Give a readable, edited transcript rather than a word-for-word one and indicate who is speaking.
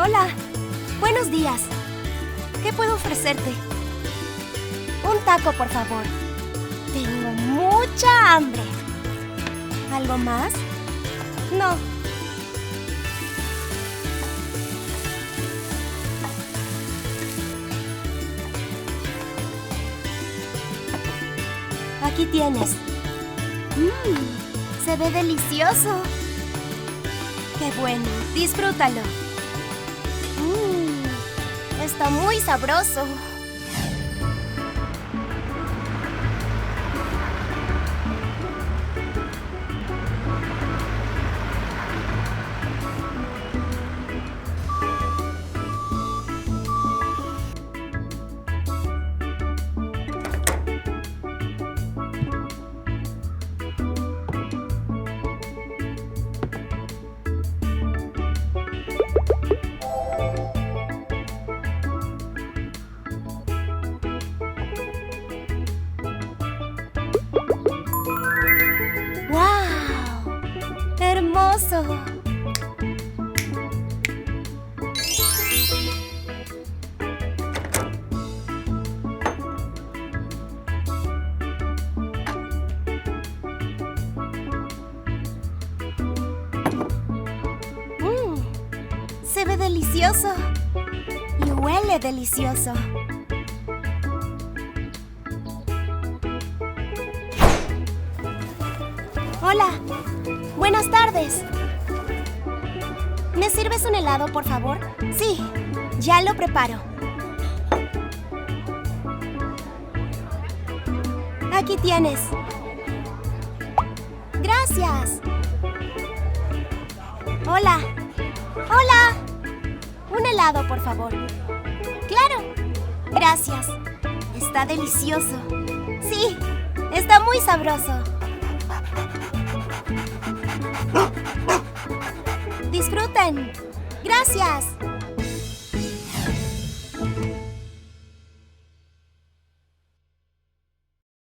Speaker 1: Hola. Buenos días. ¿Qué puedo ofrecerte? Un taco, por favor. Tengo mucha hambre. ¿Algo más? No. Aquí tienes. Se ve delicioso. ¡Qué bueno! Disfrútalo. Está muy sabroso. ¡Wow! ¡Hermoso! Se ve delicioso. Y huele delicioso. Hola. Buenas tardes. ¿Me sirves un helado, por favor? Sí, ya lo preparo. Aquí tienes. Gracias. Hola. Hola. Un helado, por favor. Claro. Gracias. Está delicioso. Sí, está muy sabroso. Disfruten. Gracias.